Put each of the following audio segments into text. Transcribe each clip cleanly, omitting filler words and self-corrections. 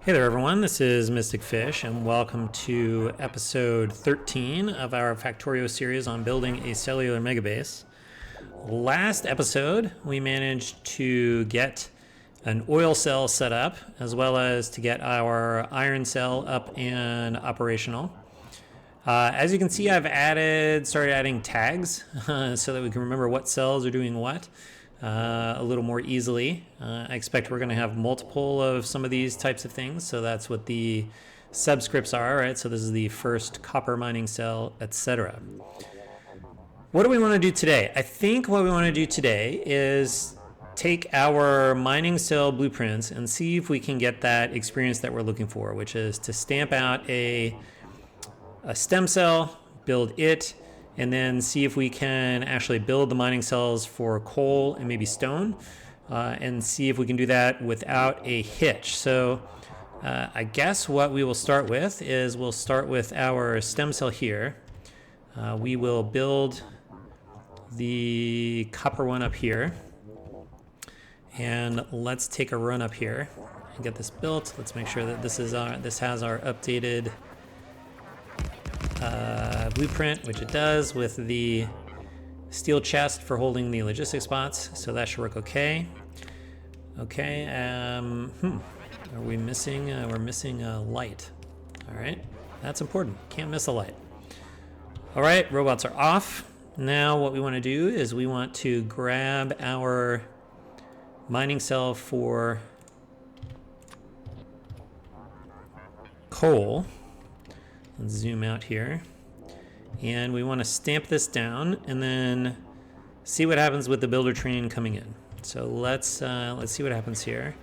Hey there everyone, this is Mystic Fish and welcome to episode 13 of our Factorio series on building a cellular megabase. Last episode we managed to get an oil cell set up as well as to get our iron cell up and operational. As you can see, I've started adding tags so that we can remember what cells are doing what a little more easily. I expect we're going to have multiple of some of these types of things, so that's what the subscripts are, right? So this is the first copper mining cell, etc. What do we want to do today? I think what we want to do today is take our mining cell blueprints and see if we can get that experience that we're looking for, which is to stamp out a stem cell, build it, and then see if we can actually build the mining cells for coal and maybe stone, and see if we can do that without a hitch. So I guess what we will start with is we'll start with our stem cell here. We will build the copper one up here, and let's take a run up here and get this built. Let's make sure that this has our updated blueprint, which it does, with the steel chest for holding the logistics spots, so that should work okay. Okay, are we missing, we're missing a light. All right, that's important, can't miss a light. All right, robots are off. Now what we want to do is we want to grab our mining cell for coal. Let's zoom out here, and we want to stamp this down and then see what happens with the builder train coming in. So let's see what happens here.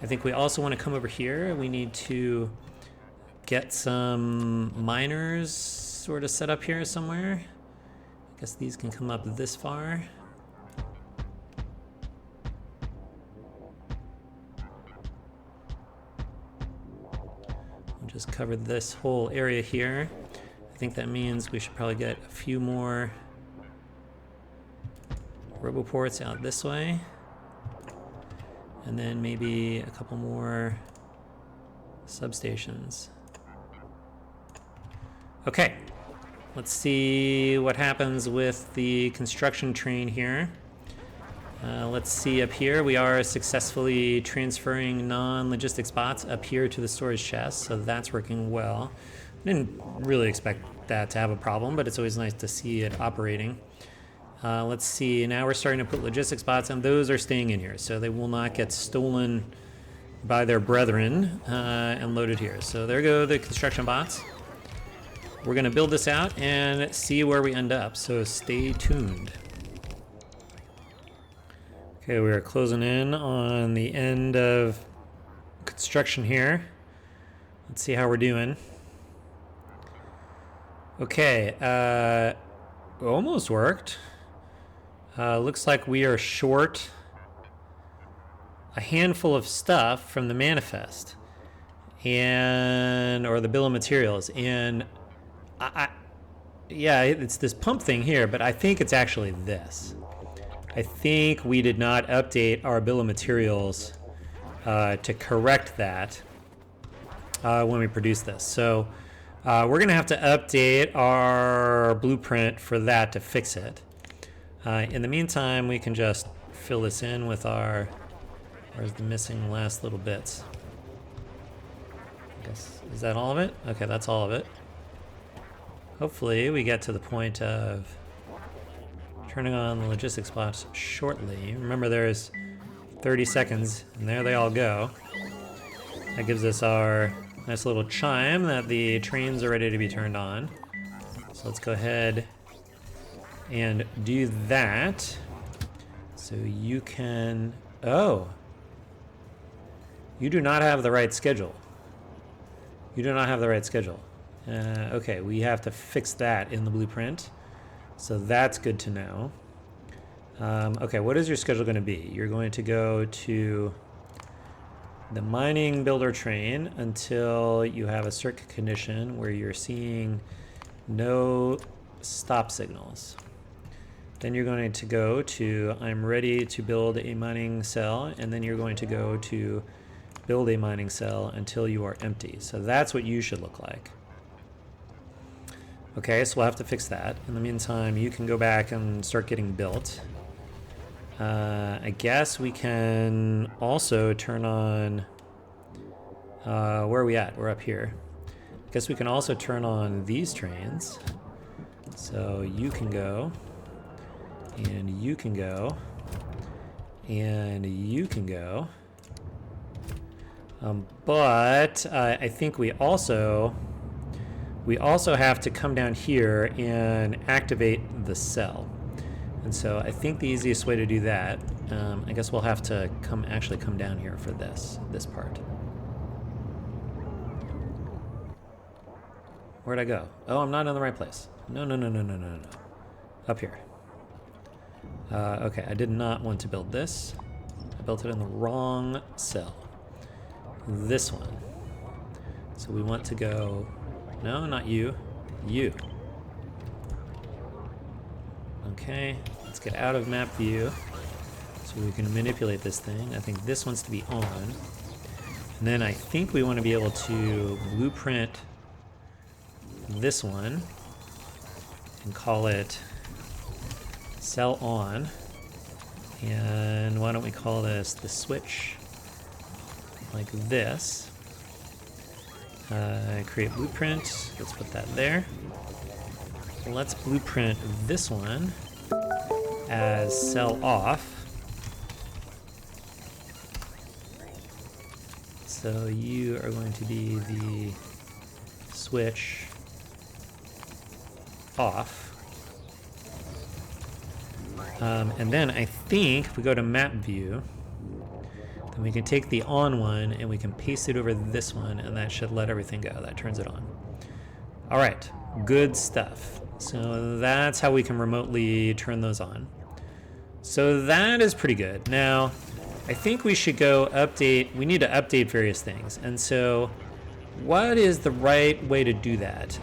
I think we also want to come over here. We need to get some miners sort of set up here somewhere. I guess these can come up this far. Just cover this whole area here. I think that means we should probably get a few more roboports out this way, and then maybe a couple more substations. Okay, let's see what happens with the construction train here. Let's see up here, we are successfully transferring non-logistic spots up here to the storage chest, so that's working well. I didn't really expect that to have a problem, but it's always nice to see it operating. Let's see, now we're starting to put logistic spots, and those are staying in here, so they will not get stolen by their brethren and loaded here. So there go the construction bots. We're going to build this out and see where we end up, so stay tuned. Okay, we are closing in on the end of construction here. Let's see how we're doing. Okay, almost worked. Looks like we are short a handful of stuff from the manifest or the bill of materials. And yeah, it's this pump thing here, but I think it's actually this. I think we did not update our bill of materials to correct that when we produce this. So we're gonna have to update our blueprint for that to fix it. In the meantime, we can just fill this in with where's the missing last little bits? I guess, is that all of it? Okay, that's all of it. Hopefully we get to the point of turning on the logistics spots shortly. Remember, there's 30 seconds, and there they all go. That gives us our nice little chime that the trains are ready to be turned on. So let's go ahead and do that. So you can... Oh! You do not have the right schedule. You do not have the right schedule. Okay, we have to fix that in the blueprint. So that's good to know. Okay, what is your schedule going to be? You're going to go to the mining builder train until you have a circuit condition where you're seeing no stop signals. Then you're going to go to I'm ready to build a mining cell, and then you're going to go to build a mining cell until you are empty. So that's what you should look like. Okay, so we'll have to fix that. In the meantime, you can go back and start getting built. I guess we can also turn on... where are we at? We're up here. I guess we can also turn on these trains. So you can go, and you can go, and you can go. But I think we also have to come down here and activate the cell. And so I think the easiest way to do that, I guess we'll have to actually come down here for this part. Where'd I go? Oh, I'm not in the right place. No. Up here. Okay, I did not want to build this. I built it in the wrong cell. This one. So we want to go... No, not you. You. Okay, let's get out of map view so we can manipulate this thing. I think this wants to be on. And then I think we want to be able to blueprint this one and call it cell on. And why don't we call this the switch like this. Create blueprint. Let's put that there. Let's blueprint this one as cell off. So you are going to be the switch off. And then I think if we go to map view, then we can take the on one and we can paste it over this one, and that should let everything go. That turns it on. All right, good stuff. So that's how we can remotely turn those on. So that is pretty good. Now, I think we should go update. We need to update various things. And so what is the right way to do that?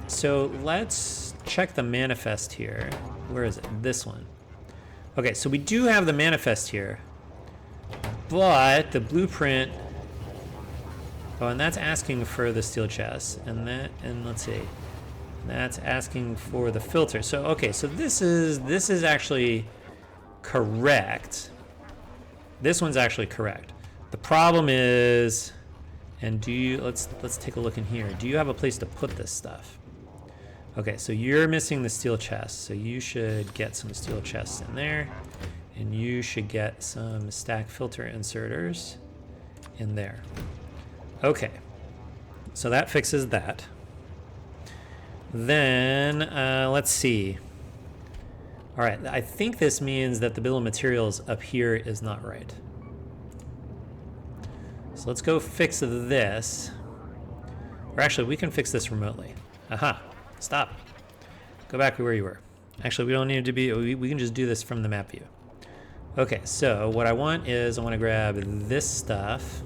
So let's check the manifest here. Where is it? This one. Okay, so we do have the manifest here, but the blueprint... Oh, and that's asking for the steel chest, and let's see. That's asking for the filter. So okay, so this is actually correct. This one's actually correct. The problem is, and let's take a look in here. Do you have a place to put this stuff? Okay, so you're missing the steel chest, so you should get some steel chests in there, and you should get some stack filter inserters in there. Okay, so that fixes that. Then, let's see. All right, I think this means that the bill of materials up here is not right. So let's go fix this. Or actually, we can fix this remotely. Aha, stop. Go back to where you were. Actually, we don't need to be, we can just do this from the map view. Okay, so what I want is I want to grab this stuff.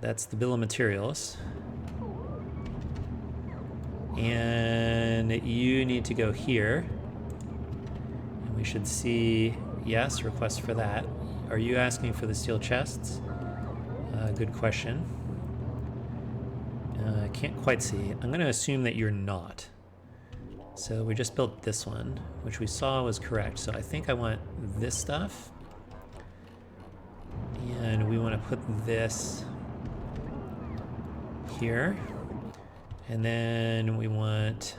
That's the bill of materials. And you need to go here. And we should see, yes, request for that. Are you asking for the steel chests? Good question. I can't quite see. I'm going to assume that you're not. So we just built this one, which we saw was correct. So I think I want this stuff. And we want to put this here. And then we want,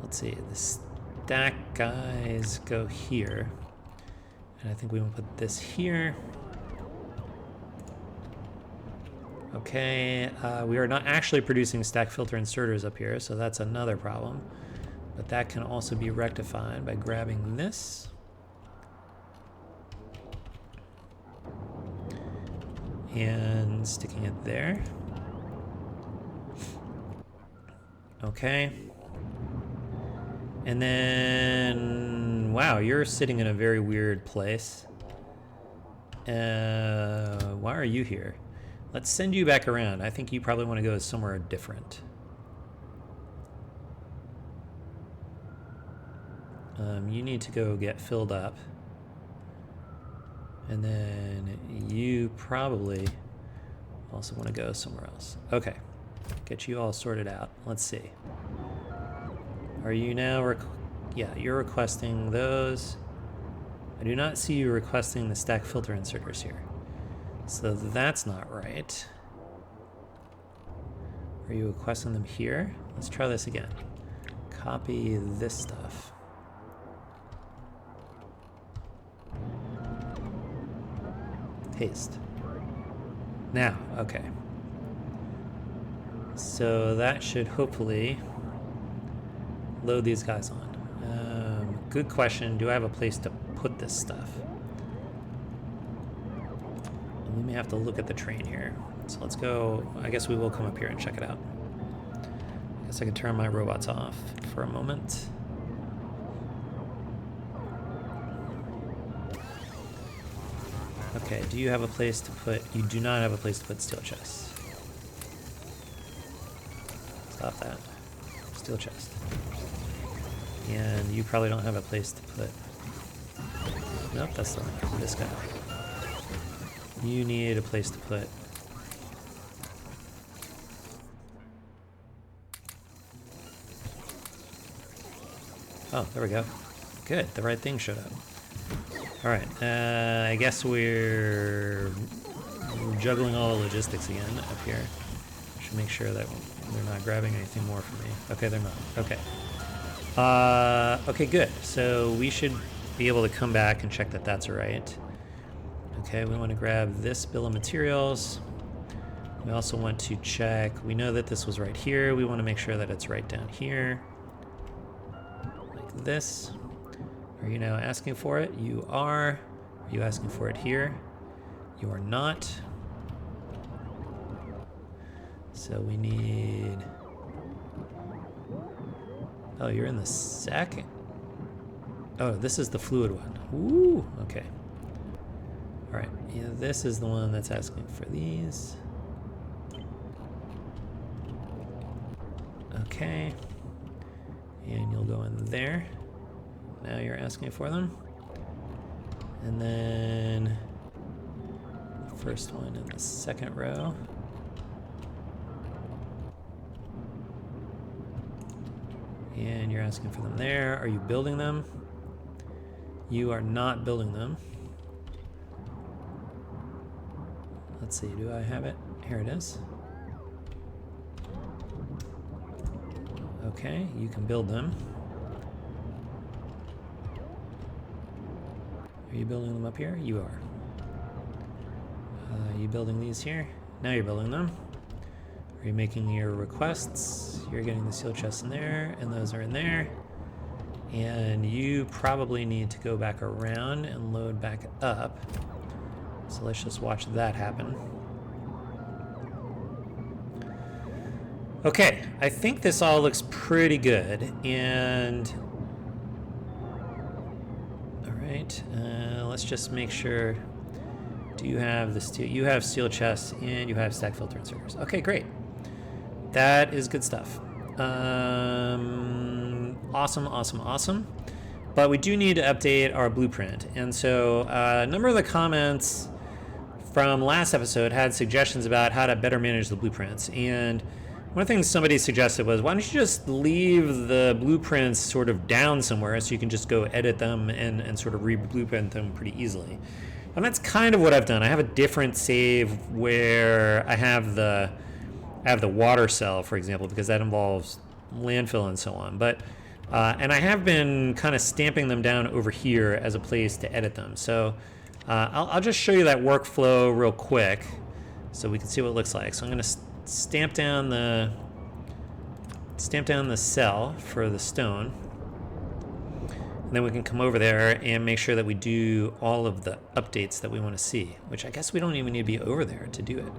let's see, the stack guys go here. And I think we want to put this here. Okay, we are not actually producing stack filter inserters up here, so that's another problem. But that can also be rectified by grabbing this. And sticking it there. Okay. And then, wow, you're sitting in a very weird place. Why are you here? Let's send you back around. I think you probably want to go somewhere different. You need to go get filled up. And then you probably also want to go somewhere else. Okay, get you all sorted out. Let's see. Are you now, yeah, you're requesting those. I do not see you requesting the stack filter inserters here. So that's not right. Are you requesting them here? Let's try this again. Copy this stuff. Paste. Now, okay. So that should hopefully load these guys on. Good question. Do I have a place to put this stuff? We may have to look at the train here. So let's go. I guess we will come up here and check it out. I guess I could turn my robots off for a moment. Okay, do you have a place to put... You do not have a place to put steel chests. Stop that. Steel chest. And you probably don't have a place to put... Nope, that's the one. This guy. You need a place to put... Oh, there we go. Good, the right thing showed up. Alright, I guess we're juggling all the logistics again up here. Should make sure that they're not grabbing anything more from me. Okay, they're not. Okay. Okay, good. So we should be able to come back and check that that's right. Okay, we want to grab this bill of materials. We also want to check, we know that this was right here. We want to make sure that it's right down here. Like this. Are you now asking for it? You are. Are you asking for it here? You are not. So we need... Oh, you're in the second. Oh, this is the fluid one. Ooh, okay. All right, yeah, this is the one that's asking for these. Okay. And you'll go in there. Now you're asking for them. And then the first one in the second row. And you're asking for them there. Are you building them? You are not building them. Let's see, do I have it? Here it is. Okay, you can build them. Are you building them up here? You are. Are you building these here? Now you're building them. Are you making your requests? You're getting the steel chests in there, and those are in there. And you probably need to go back around and load back up. So let's just watch that happen. Okay, I think this all looks pretty good. And all right, let's just make sure. Do you have the steel? You have steel chests and you have stack filter inserters. Okay, great. That is good stuff. Awesome, awesome, awesome. But we do need to update our blueprint. And so a number of the comments from last episode had suggestions about how to better manage the blueprints. And one of the things somebody suggested was, why don't you just leave the blueprints sort of down somewhere so you can just go edit them and sort of re-blueprint them pretty easily. And that's kind of what I've done. I have a different save where I have the water cell, for example, because that involves landfill and so on. But and I have been kind of stamping them down over here as a place to edit them. So I'll just show you that workflow real quick so we can see what it looks like. So I'm going to stamp down the cell for the stone. And then we can come over there and make sure that we do all of the updates that we want to see, which I guess we don't even need to be over there to do it.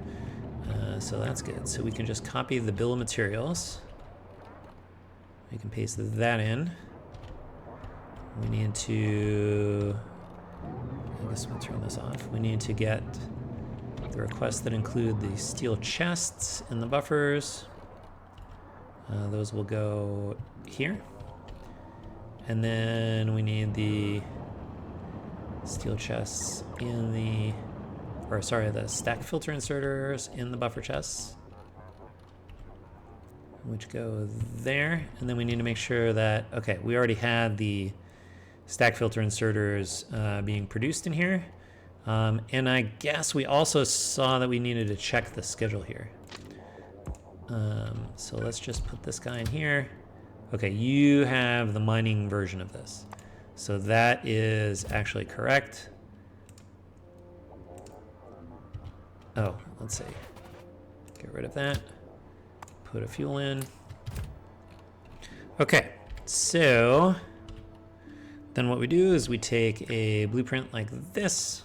So that's good. So we can just copy the bill of materials. We can paste that in. We need to, I guess we'll turn this off. We need to get the requests that include the steel chests and the buffers. Those will go here. And then we need the Steel chests in the, or sorry, the stack filter inserters in the buffer chests, which go there. And then we need to make sure that, okay, we already had the stack filter inserters being produced in here. And I guess we also saw that we needed to check the schedule here. So let's just put this guy in here. Okay, you have the mining version of this. So that is actually correct. Oh, let's see. Get rid of that. Put a fuel in. Okay, so then what we do is we take a blueprint like this.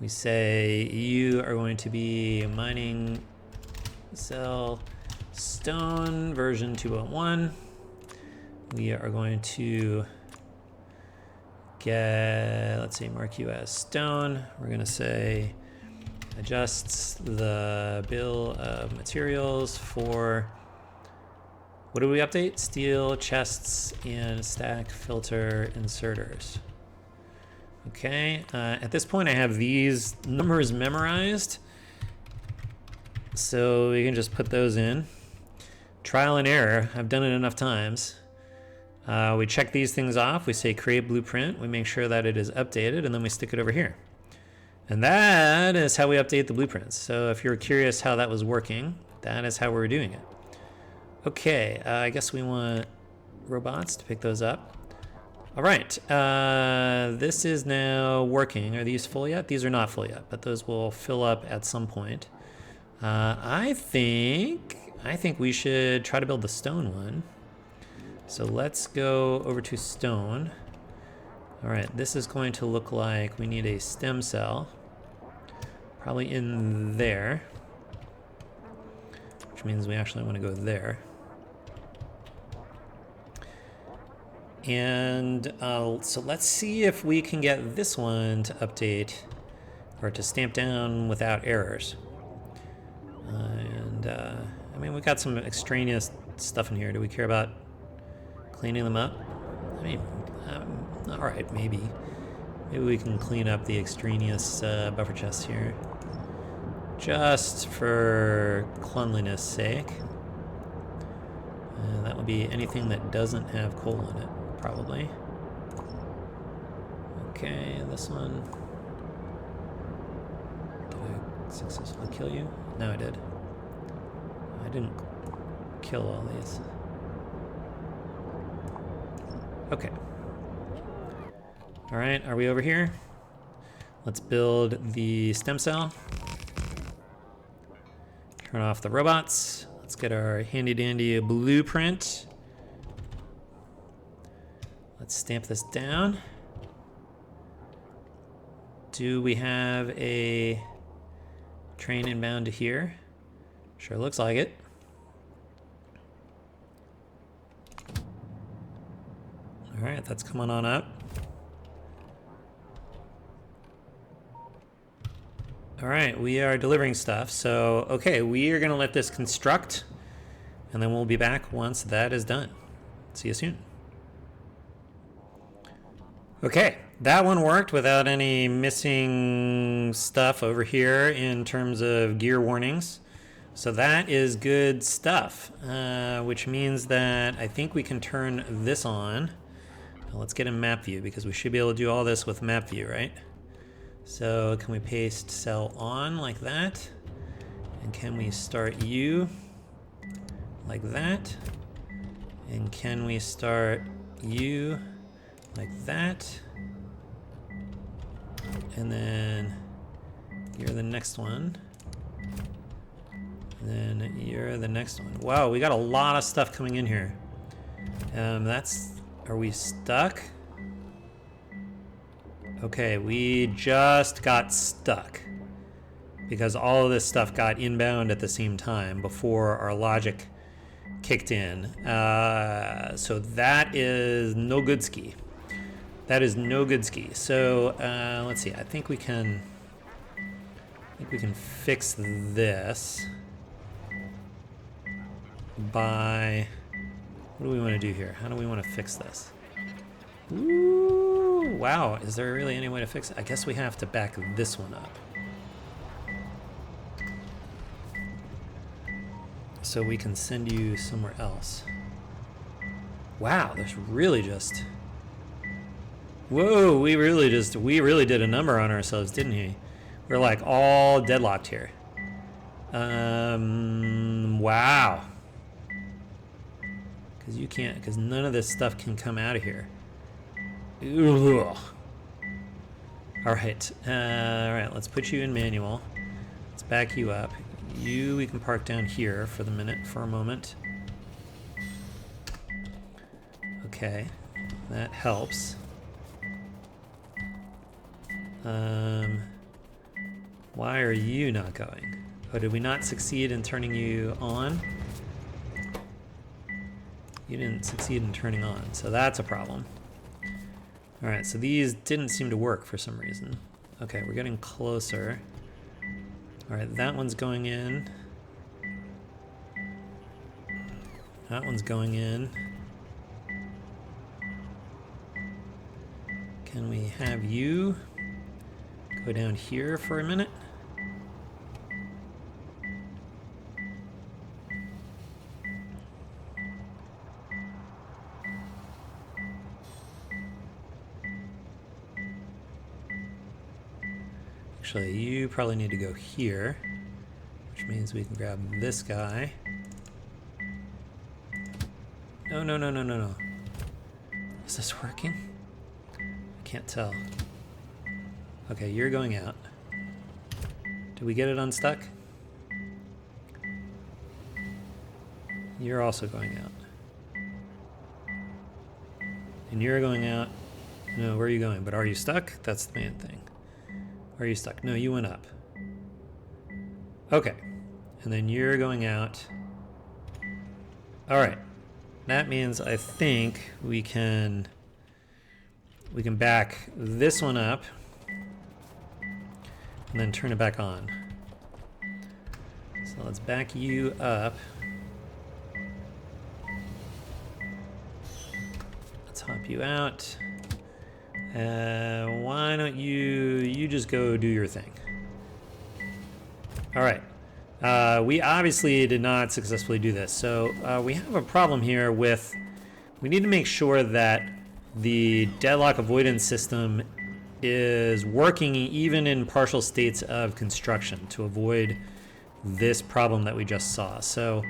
We say you are going to be mining cell stone version 2.1. We are going to get, let's say, mark you as stone. We're going to say adjusts the bill of materials for, what do we update? Steel chests and stack filter inserters. Okay, at this point I have these numbers memorized, so we can just put those in. Trial and error, I've done it enough times. We check these things off, we say create blueprint, we make sure that it is updated, and then we stick it over here. And that is how we update the blueprints. So if you're curious how that was working, that is how we're doing it. Okay, I guess we want robots to pick those up. All right, this is now working. Are these full yet? These are not full yet, but those will fill up at some point. I think we should try to build the stone one. So let's go over to stone. All right, this is going to look like we need a stem cell, probably in there, which means we actually want to go there. And so let's see if we can get this one to update or to stamp down without errors. I mean, we've got some extraneous stuff in here. Do we care about cleaning them up? I mean, all right, maybe we can clean up the extraneous buffer chests here, just for cleanliness sake. That would be anything that doesn't have coal in it, probably. Okay, this one. Did I successfully kill you? No, I did. I didn't kill all these. Okay. All right, are we over here? Let's build the stem cell. Turn off the robots. Let's get our handy dandy blueprint. Let's stamp this down. Do we have a train inbound to here? Sure looks like it. All right, that's coming on up. All right, we are delivering stuff. So, okay, we are gonna let this construct, and then we'll be back once that is done. See you soon. Okay, that one worked without any missing stuff over here in terms of gear warnings. So that is good stuff, which means that I think we can turn this on. Now let's get in map view because we should be able to do all this with map view, right? So can we paste cell on like that? And can we start U like that? And can we start U like that? And then you're the next one. And then you're the next one. Wow, we got a lot of stuff coming in here. Are we stuck? Okay, we just got stuck because all of this stuff got inbound at the same time before our logic kicked in. So that is no good ski. That is no good ski. So let's see. I think we can fix this by, what do we want to do here? How do we want to fix this? Ooh, wow, is there really any way to fix it? I guess we have to back this one up. So we can send you somewhere else. Wow, there's really just... Whoa, we really did a number on ourselves, didn't we? We're like all deadlocked here. Wow. Because none of this stuff can come out of here. Ugh. All right, let's put you in manual. Let's back you up. We can park down here for a moment. Okay, that helps. Why are you not going? Oh, did we not succeed in turning you on? You didn't succeed in turning on, so that's a problem. All right, so these didn't seem to work for some reason. Okay, we're getting closer. All right, that one's going in. That one's going in. Can we have you go down here for a minute? Actually, you probably need to go here, which means we can grab this guy. No, no, no, no, no, no. Is this working? I can't tell. Okay, you're going out. Did we get it unstuck? You're also going out. And you're going out. No, where are you going? But are you stuck? That's the main thing. Are you stuck? No, you went up. Okay. And then you're going out. All right. That means I think we can back this one up and then turn it back on. So let's back you up. Let's hop you out. Why don't you just go do your thing? All right. We obviously did not successfully do this. So we have a problem here with, we need to make sure that the deadlock avoidance system is working even in partial states of construction to avoid this problem that we just saw. So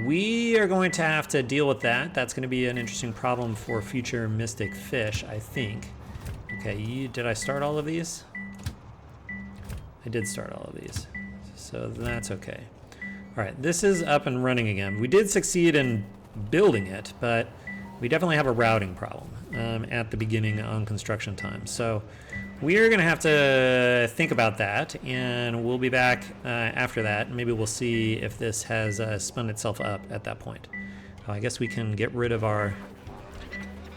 we are going to have to deal with that. That's going to be an interesting problem for future Mystic Fish, I think. Okay, did I start all of these? I did start all of these. So that's okay. All right, this is up and running again. We did succeed in building it, but we definitely have a routing problem at the beginning on construction time. So we're going to have to think about that, and we'll be back after that. Maybe we'll see if this has spun itself up at that point. I guess we can get rid of our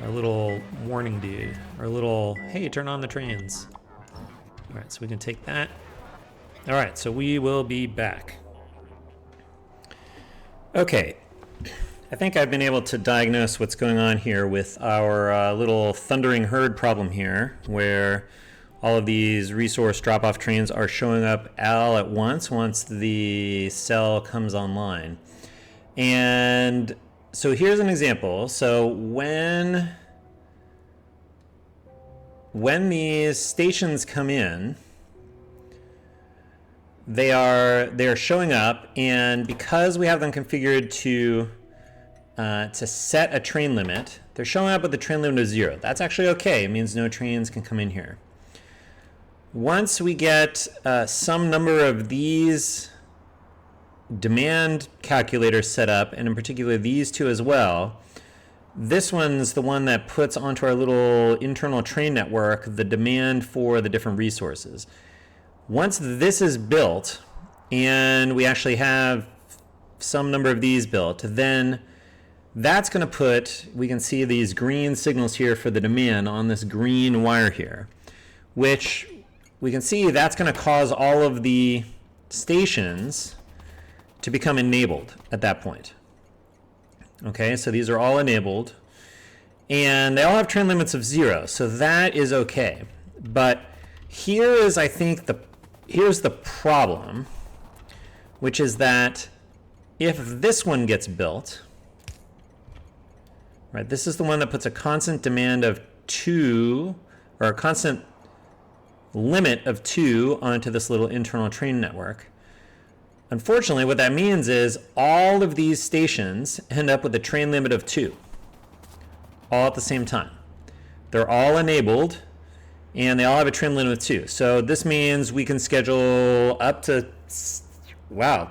little warning dude, our little, hey, turn on the trains. All right, so we can take that. All right, so we will be back. Okay, I think I've been able to diagnose what's going on here with our little thundering herd problem here, where all of these resource drop-off trains are showing up all at once the cell comes online. And so here's an example. So when these stations come in, they're showing up, and because we have them configured to set a train limit, they're showing up with the train limit of 0. That's actually okay. It means no trains can come in here. Once we get some number of these demand calculators set up, and in particular these two as well, this one's the one that puts onto our little internal train network the demand for the different resources. Once this is built, and we actually have some number of these built, then that's going to put, we can see these green signals here for the demand on this green wire here, which we can see that's going to cause all of the stations to become enabled at that point. Okay, so these are all enabled. And they all have train limits of 0, so that is okay. But here is, I think, here's the problem, which is that if this one gets built, right, this is the one that puts a constant demand of 2, or a constant limit of 2 onto this little internal train network. Unfortunately, what that means is all of these stations end up with a train limit of 2, all at the same time. They're all enabled, and they all have a train limit of 2. So this means we can schedule up to,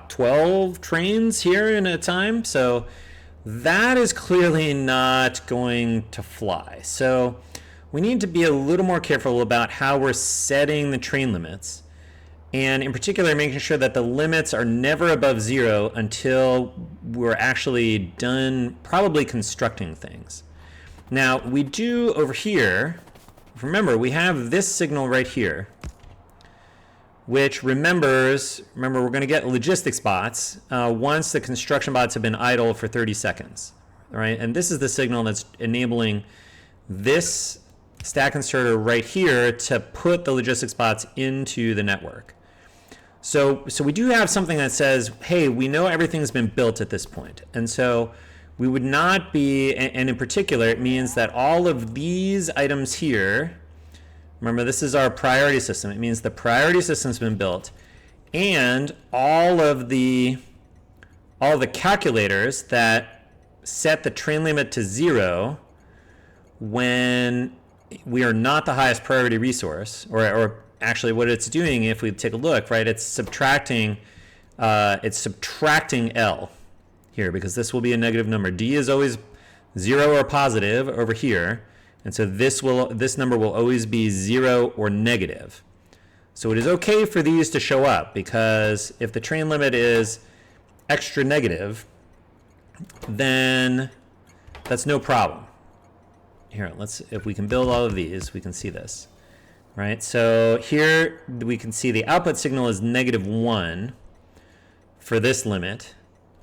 12 trains here in a time. So that is clearly not going to fly. So we need to be a little more careful about how we're setting the train limits. And in particular, making sure that the limits are never above 0 until we're actually done probably constructing things. Now, we do over here, remember, we have this signal right here, which remember, we're going to get logistics bots once the construction bots have been idle for 30 seconds, right? And this is the signal that's enabling this stack inserter right here to put the logistics bots into the network. So we do have something that says, hey, we know everything's been built at this point. And so we would not be, and in particular, it means that all of these items here, remember, this is our priority system. It means the priority system's been built, and all of the calculators that set the train limit to 0 when we are not the highest priority resource, or actually what it's doing, if we take a look, right, it's subtracting L here, because this will be a negative number. D is always 0 or positive over here, and so this number will always be 0 or negative. So it is okay for these to show up, because if the train limit is extra negative, then that's no problem. Here, if we can build all of these, we can see this, right? So here we can see the output signal is -1 for this limit.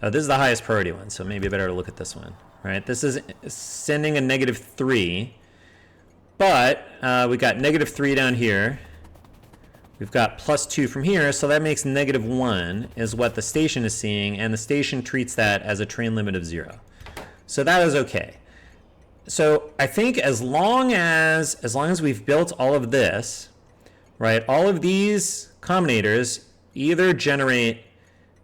This is the highest priority one, so maybe better to look at this one, right? This is sending a -3, but we got -3 down here. We've got +2 from here, so that makes -1 is what the station is seeing, and the station treats that as a train limit of 0. So that is okay. So I think as long as we've built all of this, right, all of these combinators either generate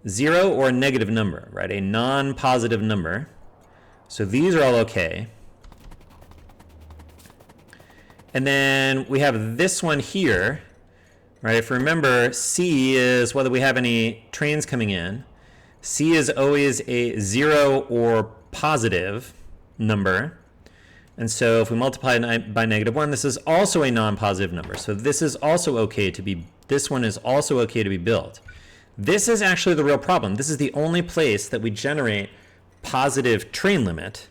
0 or a negative number, right, a non-positive number. So these are all okay. And then we have this one here, right? If you remember, C is whether we have any trains coming in. C is always a 0 or positive number. And so if we multiply it by -1, this is also a non-positive number. So this is also okay to be, this one is also okay to be built. This is actually the real problem. This is the only place that we generate positive train limit.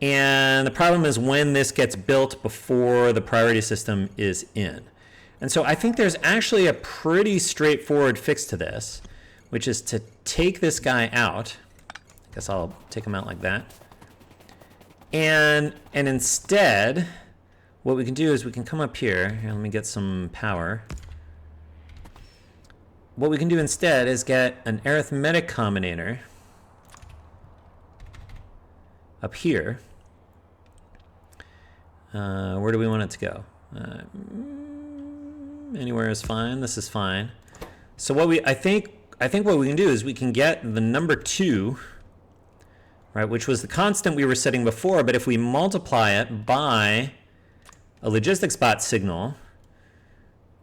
And the problem is when this gets built before the priority system is in. And so I think there's actually a pretty straightforward fix to this, which is to take this guy out. I guess I'll take him out like that. And instead, what we can do is we can come up here. Here, let me get some power. What we can do instead is get an arithmetic combinator up here. Where do we want it to go? Anywhere is fine. This is fine. So I think what we can do is we can get the number 2, right, which was the constant we were setting before, but if we multiply it by a logistics bot signal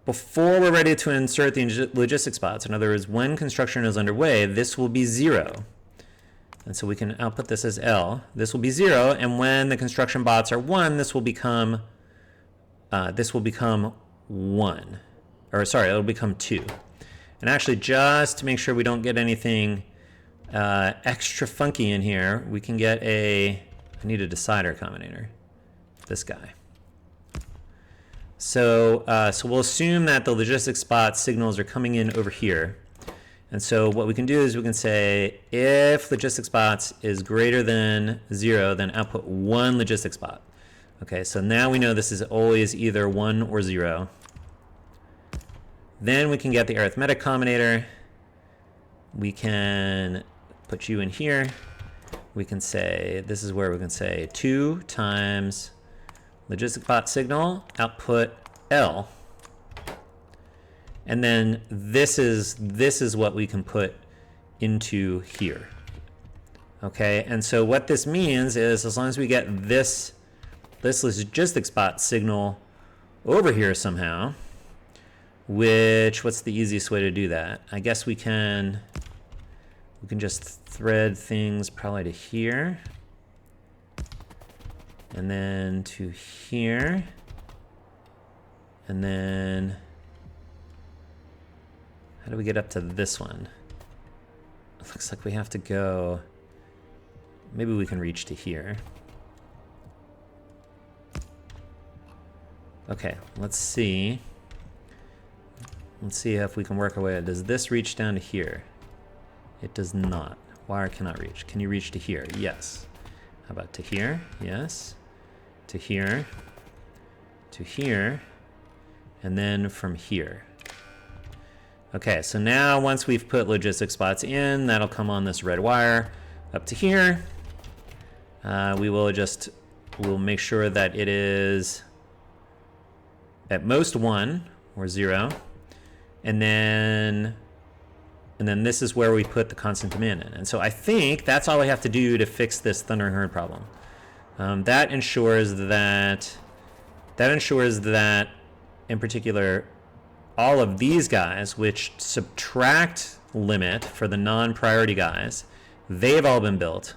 before we're ready to insert the logistics bots, in other words, when construction is underway, this will be 0. And so we can output this as L. This will be 0, and when the construction bots are 1, this will become 1. Or sorry, it'll become 2. And actually, just to make sure we don't get anything extra funky in here, we can get I need a decider combinator. This guy. So we'll assume that the logistics bot signals are coming in over here. And so what we can do is we can say if logistics bots is greater than 0, then output 1 logistics bot. Okay, so now we know this is always either 1 or 0. Then we can get the arithmetic combinator. We can put you in here. We can say, this is where we can say 2 times logistic bot signal output L. And then this is what we can put into here. Okay, and so what this means is as long as we get this logistics bot signal over here somehow, what's the easiest way to do that? I guess we can just thread things probably to here, and then to here, and then how do we get up to this one? It looks like we have to go, maybe we can reach to here. Okay, let's see. Let's see if we can work our way. Does this reach down to here? It does not. Wire cannot reach. Can you reach to here? Yes. How about to here? Yes. To here. To here. And then from here. Okay, so now once we've put logistics spots in, that'll come on this red wire up to here. We'll make sure that it is at most 1 or 0. And then this is where we put the constant demand in. And so I think that's all we have to do to fix this thundering herd problem. That ensures that in particular, all of these guys, which subtract limit for the non-priority guys, they've all been built.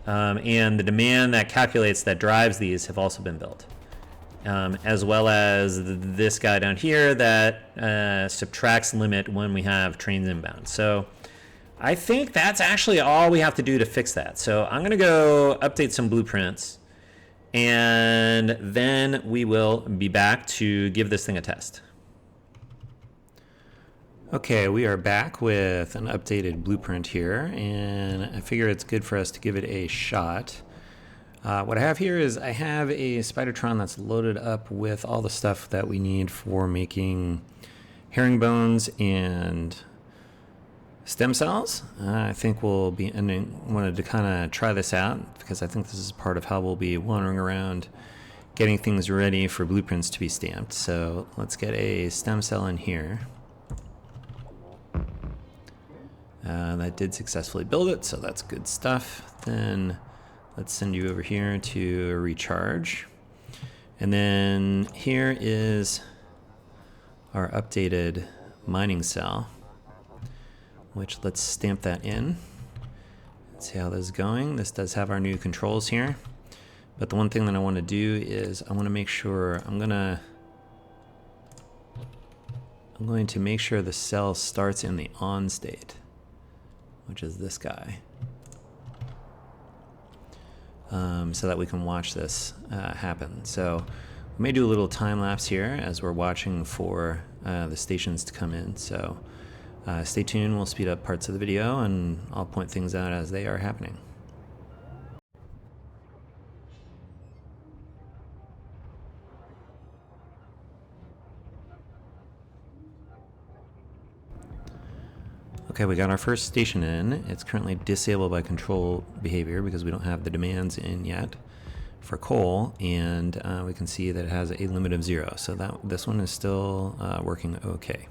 And the demand that calculates, that drives these, have also been built. As well as this guy down here that subtracts limit when we have trains inbound. So I think that's actually all we have to do to fix that. So I'm going to go update some blueprints, and then we will be back to give this thing a test. Okay, we are back with an updated blueprint here, and I figure it's good for us to give it a shot. What I have here is I have a Spidertron that's loaded up with all the stuff that we need for making herringbones and stem cells. I think we'll be wanted to kind of try this out because I think this is part of how we'll be wandering around getting things ready for blueprints to be stamped. So let's get a stem cell in here. That did successfully build it, so that's good stuff. Then let's send you over here to recharge. And then here is our updated mining cell, which let's stamp that in. Let's see how this is going. This does have our new controls here. But the one thing that I want to do is I want to make sure I'm going to make sure the cell starts in the on state, which is this guy. So that we can watch this happen. So we may do a little time lapse here as we're watching for the stations to come in. So stay tuned, we'll speed up parts of the video and I'll point things out as they are happening. Okay, we got our first station in. It's currently disabled by control behavior because we don't have the demands in yet for coal, and we can see that it has a limit of 0. So this one is still working okay.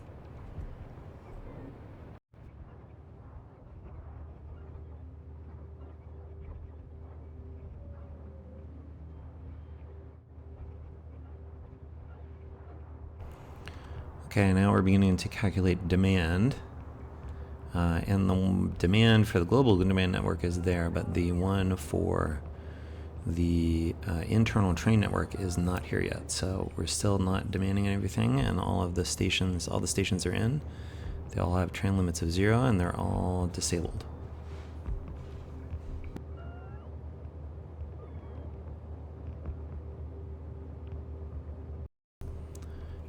Okay, now we're beginning to calculate demand. And the demand for the global demand network is there, but the one for the internal train network is not here yet. So we're still not demanding everything, and all the stations are in. They all have train limits of 0, and they're all disabled.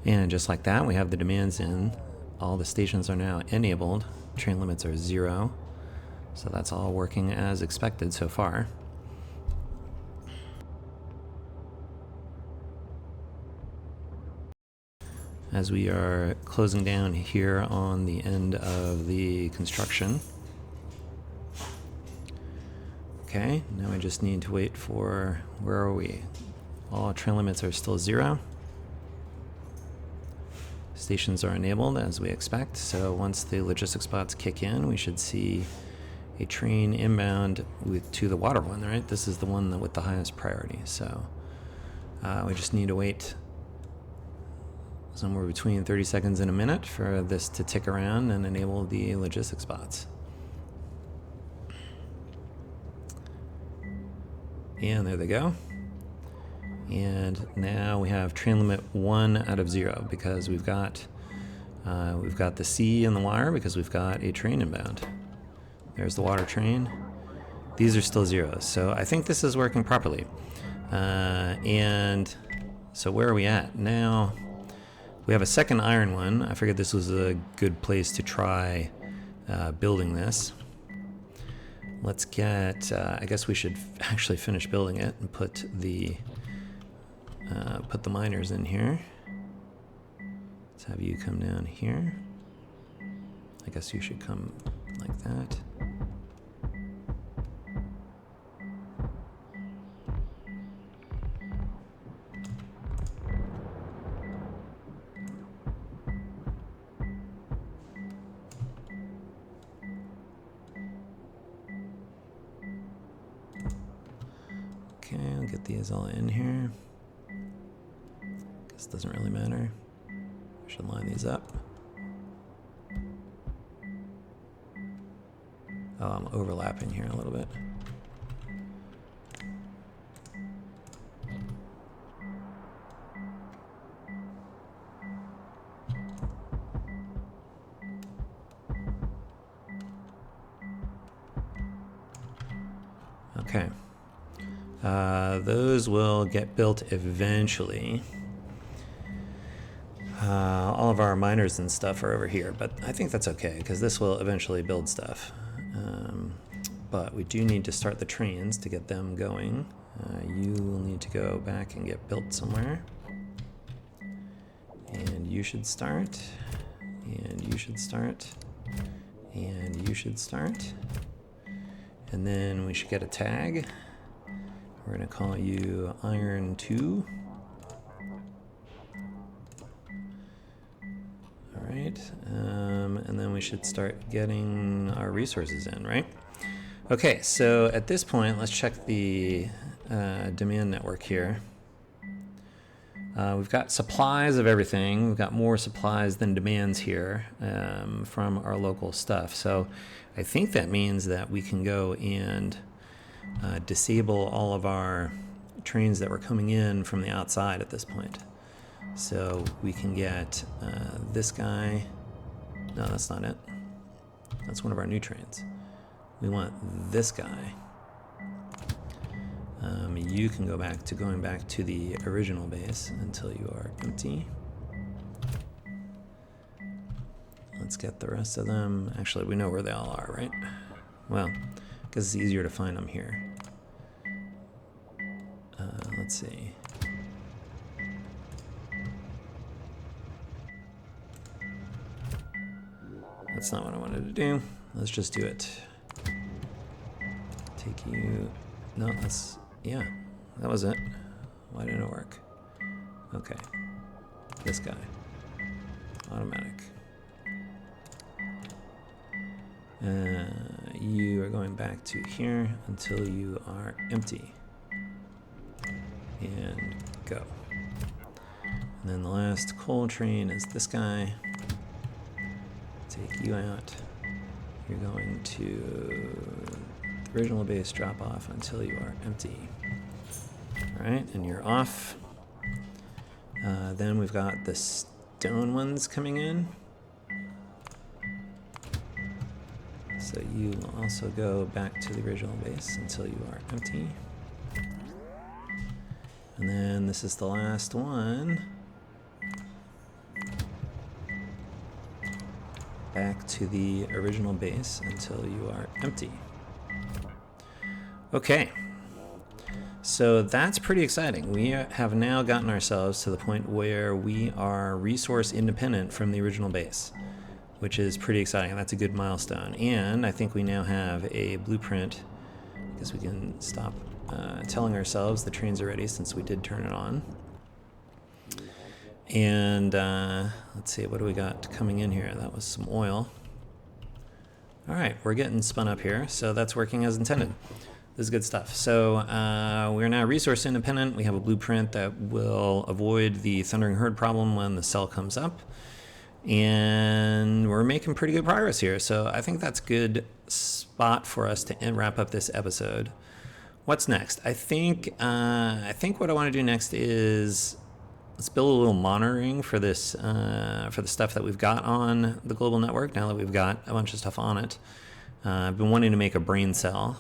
And just like that, we have the demands in. All the stations are now enabled. Train limits are 0. So that's all working as expected so far. as we are closing down here on the end of the construction. Okay, now I just need to wait for, where are we? All train limits are still 0. Stations are enabled as we expect, so once the logistics bots kick in, we should see a train inbound to the water one, right? This is the one with the highest priority, so we just need to wait somewhere between 30 seconds and a minute for this to tick around and enable the logistics bots. And there they go. And now we have train limit 1 out of 0 because we've got the C in the wire because we've got a train inbound. There's the water train. These are still zeros, so I think this is working properly. And so where are we at now? We have a second iron one. I figured this was a good place to try building this. Let's get, I guess we should actually finish building it and put the miners in here. Let's have you come down here. I guess you should come like that. Okay, I'll get these all in here. Guess it doesn't really matter. We should line these up. Oh, I'm overlapping here a little bit. Okay. Those will get built eventually. All of our miners and stuff are over here, but I think that's okay because this will eventually build stuff. But we do need to start the trains to get them going. You will need to go back and get built somewhere. And you should start. And you should start. And you should start. And then we should get a tag. We're going to call you Iron 2. All right. And then we should start getting our resources in, right? Okay, so at this point, let's check the demand network here. We've got supplies of everything. We've got more supplies than demands here from our local stuff. So I think that means that we can go and disable all of our trains that were coming in from the outside at this point. So we can get this guy. No, that's not it. That's one of our new trains. We want this guy. You can go back to going back to the original base until you are empty. Let's get the rest of them. Actually, we know where they all are, right? Well, because it's easier to find them here. Let's see. That's not what I wanted to do. Let's just do it. Take you. No, that's. Yeah, that was it. Why didn't it work? Okay. This guy. Automatic. You are going back to here until you are empty. And go. And then the last coal train is this guy. Take you out. You're going to the original base drop off until you are empty. All right, and you're off. Then we've got the stone ones coming in. So you will also go back to the original base until you are empty. And then this is the last one. Back to the original base until you are empty. Okay. So that's pretty exciting. We have now gotten ourselves to the point where we are resource independent from the original base, which is pretty exciting. That's a good milestone. And I think we now have a blueprint, because we can stop telling ourselves the trains are ready since we did turn it on. And let's see, what do we got coming in here? That was some oil. All right, we're getting spun up here, so that's working as intended. This is good stuff. So we're now resource independent. We have a blueprint that will avoid the thundering herd problem when the cell comes up. And we're making pretty good progress here. So I think that's a good spot for us to wrap up this episode. What's next? I think what I want to do next is let's build a little monitoring for this for the stuff that we've got on the global network. Now that we've got a bunch of stuff on it. I've been wanting to make a brain cell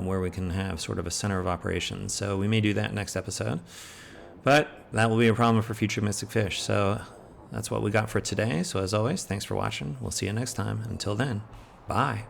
where we can have sort of a center of operations. So we may do that next episode. But that will be a problem for future Mystic Fish. So that's what we got for today. So as always, thanks for watching. We'll see you next time. Until then, bye.